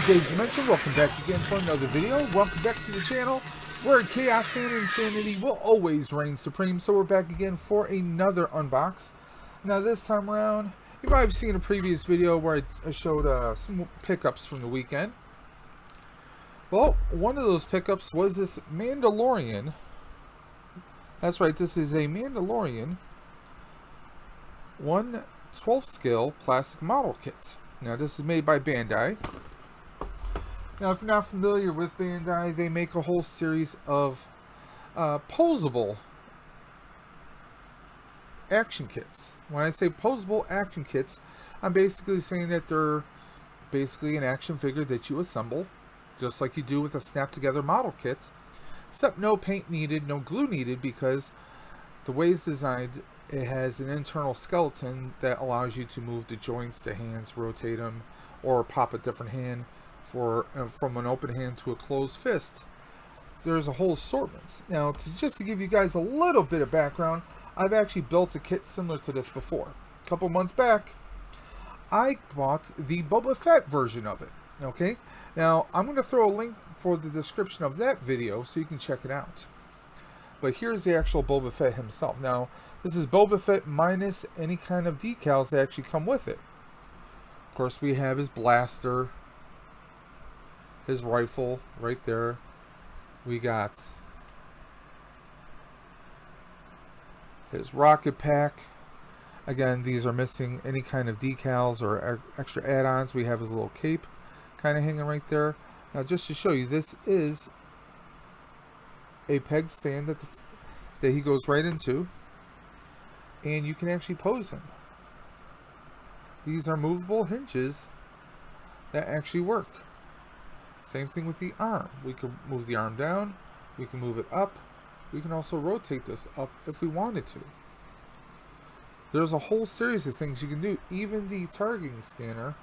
Dave's Dimension. Welcome back again for another video. Welcome back to the channel where chaos and insanity will always reign supreme. So we're back again for another unbox. Now this time around, you might have seen a previous video where I showed some pickups from the weekend. Well, one of those pickups was this Mandalorian. That's right, this is a Mandalorian 1/12 scale plastic model kit. Now this is made by Bandai. Now if you're not familiar with Bandai, they make a whole series of posable action kits. When I say posable action kits, I'm basically saying that they're basically an action figure that you assemble, just like you do with a snap together model kit, except no paint needed, no glue needed, because the way it's designed, it has an internal skeleton that allows you to move the joints, the hands, rotate them, or pop a different hand from an open hand to a closed fist. There's a whole assortment. Now, just to give you guys a little bit of background, I've actually built a kit similar to this before. A couple months back, I bought the Boba Fett version of it. Okay, now I'm going to throw a link for the description of that video so you can check it out. But here's the actual Boba Fett himself. Now, this is Boba Fett minus any kind of decals that actually come with it. Of course, we have his blaster, his rifle right there. We got his rocket pack. Again, these are missing any kind of decals or extra add-ons. We have his little cape kind of hanging right there. Now, just to show you, this is a peg stand that he goes right into, and you can actually pose him. These are movable hinges that actually work. Same thing with the arm. We can move the arm down, we can move it up, we can also rotate this up if we wanted to. There's a whole series of things you can do. Even the targeting scanner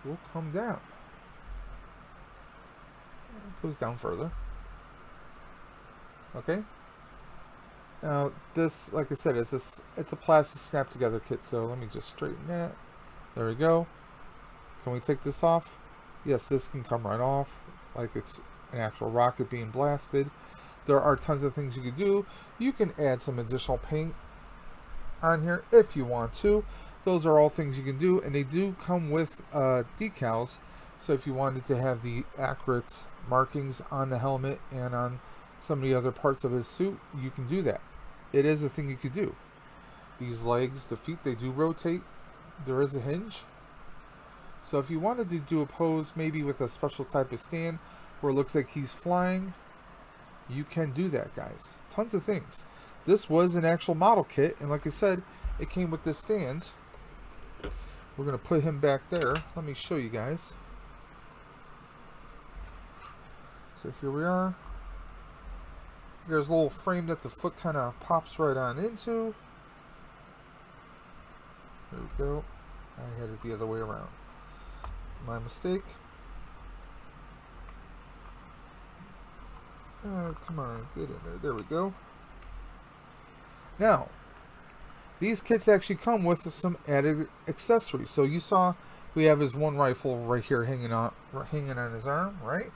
will come down. It goes down further. Okay. Now this, like I said, it's a plastic snap together kit. So let me just straighten that. There we go. Can we take this off? Yes, this can come right off, like it's an actual rocket being blasted. There are tons of things you can do. You can add some additional paint on here if you want to. Those are all things you can do, and they do come with decals. So if you wanted to have the accurate markings on the helmet and on some of the other parts of his suit, you can do that. It is a thing you could do. These legs, the feet, they do rotate. There is a hinge. So if you wanted to do a pose maybe with a special type of stand where it looks like he's flying, you can do that, guys. Tons of things. This was an actual model kit, and like I said, it came with this stand. We're going to put him back there. Let me show you guys. So here we are. There's a little frame that the foot kind of pops right on into. There we go. I had it the other way around. My mistake. Come on, get in there. There we go. Now, these kits actually come with some added accessories. So you saw we have his one rifle right here hanging on his arm, right?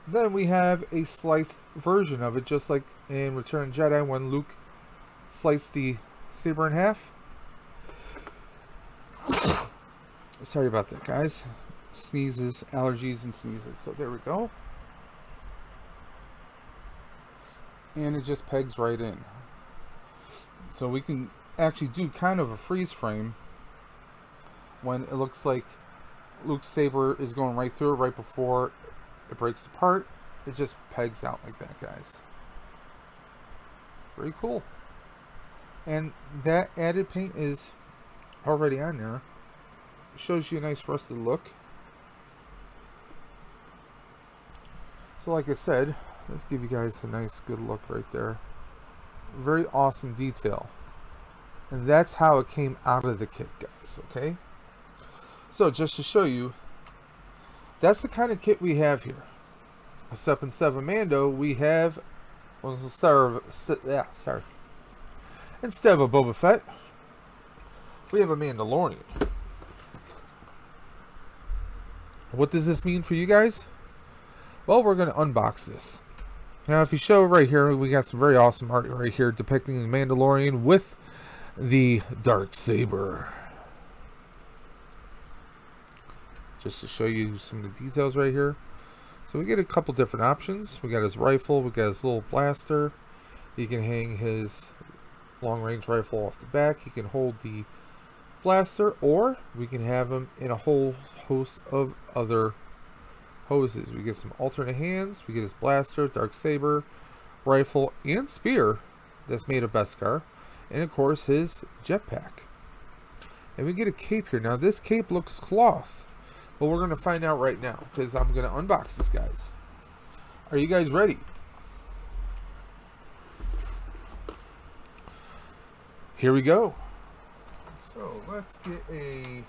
Then we have a sliced version of it, just like in Return of the Jedi when Luke sliced the saber in half. Sorry about that, guys. Sneezes, allergies, and sneezes. So there we go. And it just pegs right in. So we can actually do kind of a freeze frame when it looks like Luke's saber is going right through it right before it breaks apart. It just pegs out like that, guys. Very cool. And that added paint is already on there. Shows you a nice rusted look. So like I said, let's give you guys a nice good look right there. Very awesome detail. And that's how it came out of the kit, guys, okay? So just to show you, that's the kind of kit we have here. Except instead of a Mando, we have, instead of a Boba Fett, we have a Mandalorian. What does this mean for you guys? Well, we're going to unbox this. Now, if you show right here, we got some very awesome art right here depicting the Mandalorian with the dark saber. Just to show you some of the details right here. So we get a couple different options. We got his rifle, we got his little blaster. He can hang his long-range rifle off the back. He can hold the blaster, or we can have him in a whole host of other poses. We get some alternate hands. We get his blaster, dark saber, rifle, and spear that's made of Beskar, and of course his jetpack. And we get a cape here. Now this cape looks cloth, but we're going to find out right now because I'm going to unbox this, guys. Are you guys ready? Here we go. So let's get a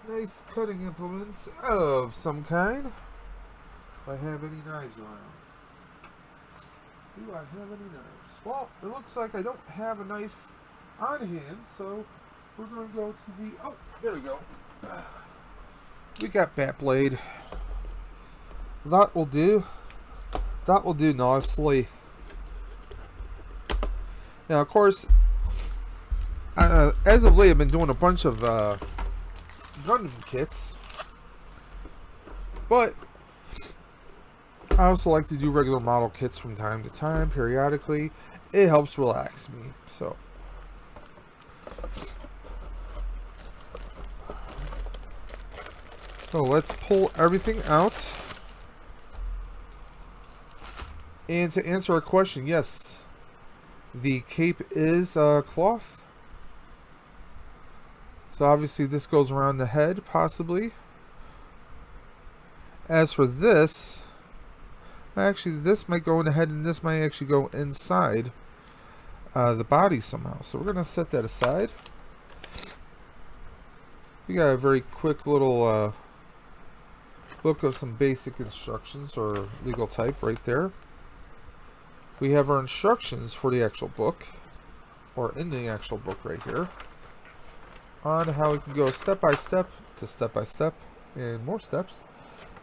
nice cutting implement of some kind. If I have any knives around. Do I have any knives? Well, it looks like I don't have a knife on hand, so we're going to go to the... Oh, there we go. We got Bat Blade. That will do. That will do nicely. Now, of course, as of late, I've been doing a bunch of Gundam kits, but I also like to do regular model kits from time to time, periodically. It helps relax me. So let's pull everything out. And to answer our question, yes, the cape is cloth. So obviously this goes around the head, possibly. As for this, actually this might go in the head and this might actually go inside the body somehow. So we're going to set that aside. We got a very quick little book of some basic instructions or legal type right there. We have our instructions for the actual book, or in the actual book right here, on how we can go step by step to step by step and more steps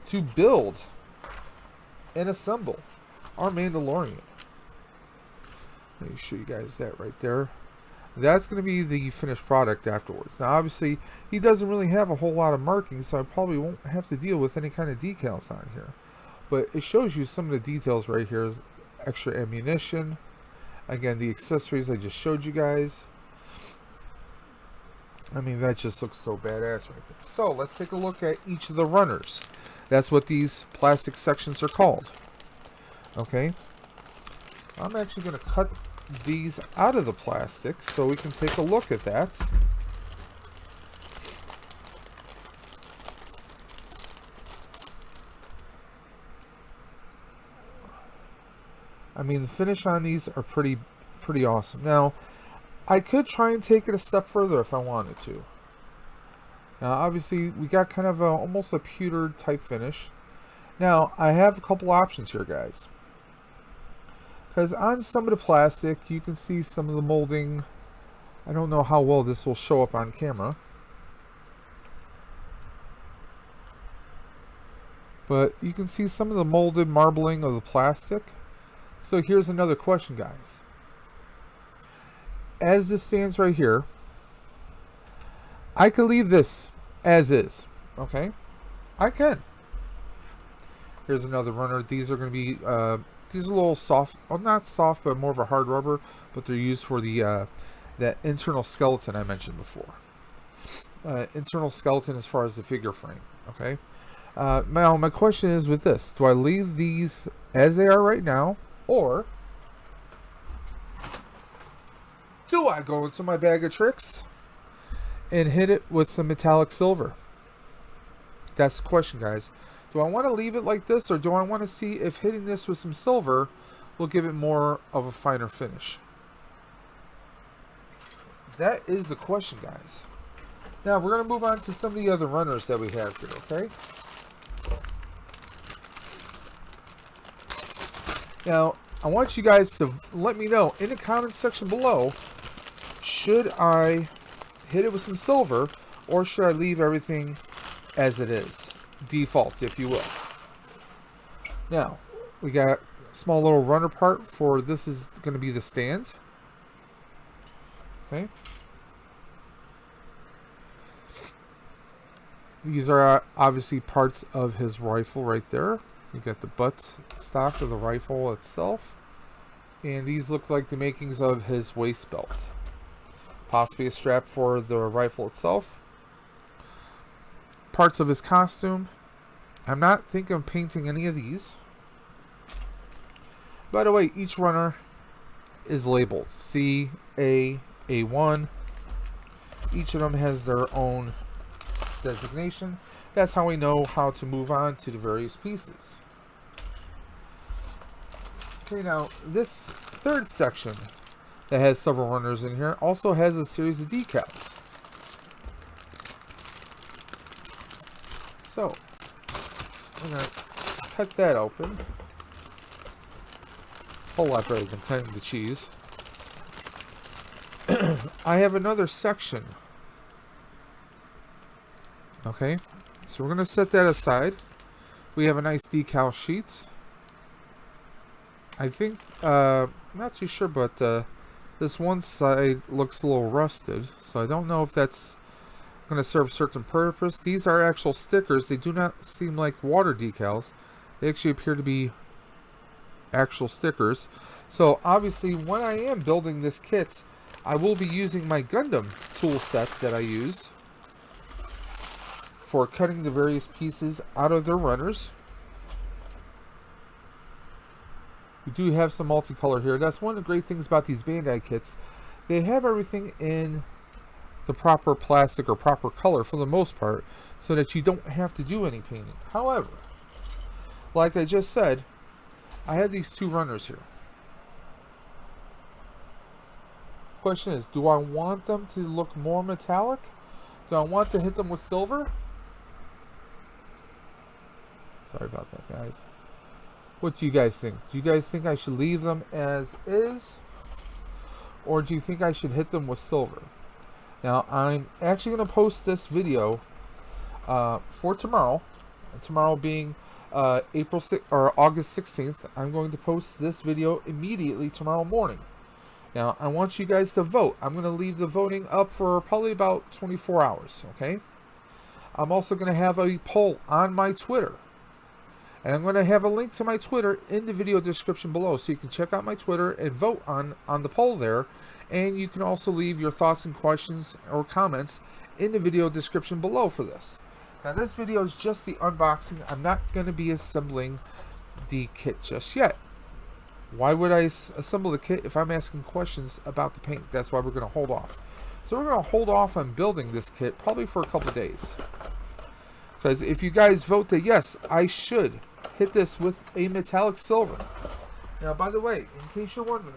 to build and assemble our Mandalorian. Let me show you guys that right there. That's going to be the finished product afterwards. Now obviously he doesn't really have a whole lot of markings, so I probably won't have to deal with any kind of decals on here, but it shows you some of the details right here. Extra ammunition, again the accessories I just showed you guys. I mean, that just looks so badass right there. So let's take a look at each of the runners. That's what these plastic sections are called. Okay, I'm actually going to cut these out of the plastic so we can take a look at that. I mean, the finish on these are pretty awesome. Now, I could try and take it a step further if I wanted to. Now, obviously, we got kind of almost a pewter type finish. Now, I have a couple options here, guys. Because on some of the plastic, you can see some of the molding. I don't know how well this will show up on camera. But you can see some of the molded marbling of the plastic. So here's another question, guys. As this stands right here, I could leave this as is. Okay? I can. Here's another runner. These are going to be, these are a little soft. Well, not soft, but more of a hard rubber. But they're used for the that internal skeleton I mentioned before. Internal skeleton as far as the figure frame. Okay? Now, my question is with this. Do I leave these as they are right now? Or do I go into my bag of tricks and hit it with some metallic silver? That's the question, guys. Do I want to leave it like this, or do I want to see if hitting this with some silver will give it more of a finer finish? That is the question, guys. Now, we're going to move on to some of the other runners that we have here, okay? Now, I want you guys to let me know in the comments section below, should I hit it with some silver, or should I leave everything as it is? default, if you will. Now, we got a small little runner part for this is going to be the stand. Okay. These are obviously parts of his rifle right there. You got the butt stock of the rifle itself. And these look like the makings of his waist belt. Possibly a strap for the rifle itself. Parts of his costume. I'm not thinking of painting any of these. By the way, each runner is labeled C, A, A1. Each of them has their own designation. That's how we know how to move on to the various pieces. Okay, now this third section that has several runners in here also has a series of decals. So, I'm going to cut that open. A whole lot better than cutting the cheese. I have another section. Okay, so we're going to set that aside. We have a nice decal sheet. I think, I'm not too sure, but this one side looks a little rusted, so I don't know if that's going to serve a certain purpose. These are actual stickers. They do not seem like water decals. They actually appear to be actual stickers. So obviously, when I am building this kit, I will be using my Gundam tool set that I use for cutting the various pieces out of their runners. We do have some multicolor here. That's one of the great things about these Bandai kits. They have everything in the proper plastic or proper color for the most part, so that you don't have to do any painting. However, like I just said, I have these two runners here. Question is, do I want them to look more metallic? Do I want to hit them with silver? Sorry about that, guys. What do you guys think? Do you guys think I should leave them as is? Or do you think I should hit them with silver? Now, I'm actually going to post this video for tomorrow. Tomorrow being April 6th, or August 16th. I'm going to post this video immediately tomorrow morning. Now, I want you guys to vote. I'm going to leave the voting up for probably about 24 hours, okay? I'm also going to have a poll on my Twitter. And I'm going to have a link to my Twitter in the video description below, so you can check out my Twitter and vote on the poll there. And you can also leave your thoughts and questions or comments in the video description below for this. Now, this video is just the unboxing. I'm not going to be assembling the kit just yet. Why would I assemble the kit if I'm asking questions about the paint? That's why we're going to hold off. So we're going to hold off on building this kit probably for a couple days. Because if you guys vote that yes, I should hit this with a metallic silver. Now, by the way, in case you're wondering,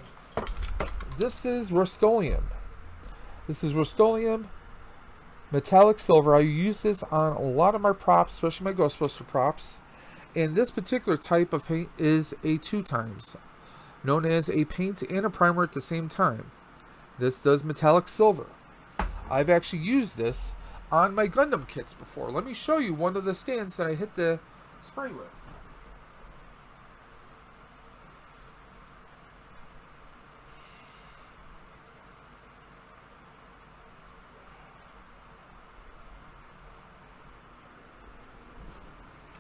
this is Rust-Oleum. This is Rust-Oleum metallic silver. I use this on a lot of my props, especially my Ghostbuster props. And this particular type of paint is a 2x, known as a paint and a primer at the same time. This does metallic silver. I've actually used this on my Gundam kits before. Let me show you one of the stands that I hit the spray with.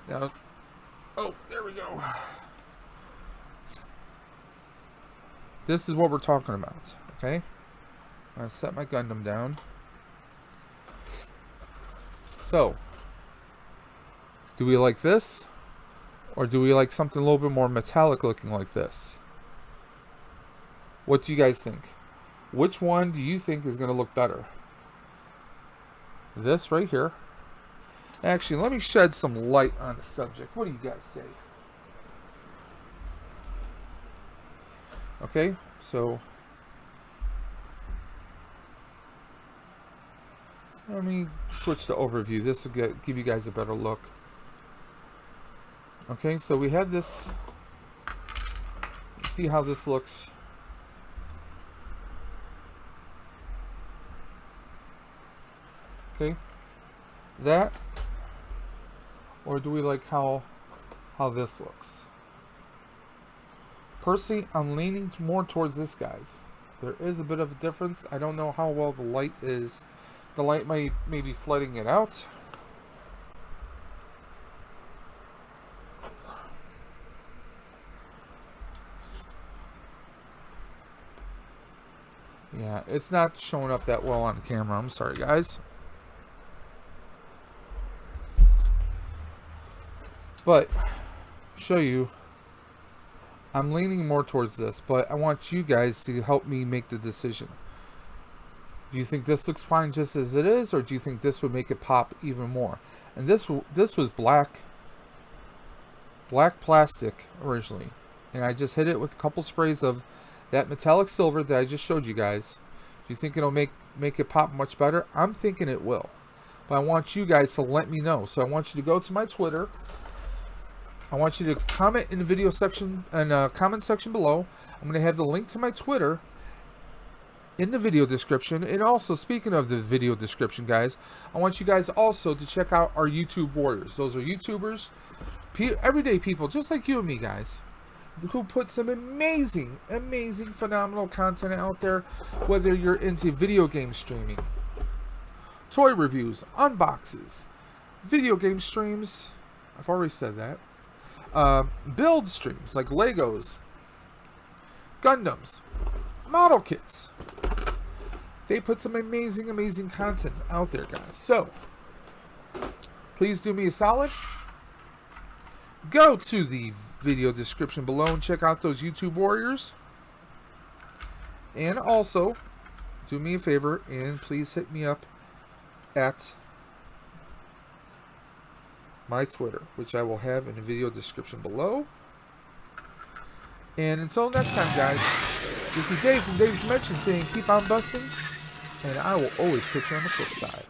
Now, oh, there we go. This is what we're talking about, okay? I'm going to set my Gundam down. So, do we like this? Or do we like something a little bit more metallic looking like this? What do you guys think? Which one do you think is going to look better? This right here. Actually, let me shed some light on the subject. What do you guys say? Okay, so let me switch to overview. This will give you guys a better look. Okay, so we have this. Let's see how this looks. Okay, that Or do we like how this looks? Personally, I'm leaning more towards this, guys. There is a bit of a difference. I don't know how well the light is. The light may be flooding it out. Yeah, it's not showing up that well on the camera. I'm sorry, guys. But, show you, I'm leaning more towards this, but I want you guys to help me make the decision. Do you think this looks fine just as it is, or do you think this would make it pop even more? And this was black plastic originally, and I just hit it with a couple sprays of that metallic silver that I just showed you guys. Do you think it'll make it pop much better? I'm thinking it will, but I want you guys to let me know. So I want you to go to my Twitter. I want you to comment in the video section and comment section below. I'm going to have the link to my Twitter in the video description. And also, speaking of the video description, guys, I want you guys also to check out our YouTube warriors. Those are YouTubers, everyday people just like you and me, guys, who put some amazing, phenomenal content out there. Whether you're into video game streaming, toy reviews, unboxes, video game streams, I've already said that. Build streams like Legos, Gundams, model kits. They put some amazing content out there, guys. So, please do me a solid. Go to the video description below and check out those YouTube warriors. And also, do me a favor and please hit me up at my Twitter, which I will have in the video description below. And until next time, guys, this is Dave from Dave's Dimension saying keep on busting, and I will always catch you on the flip side.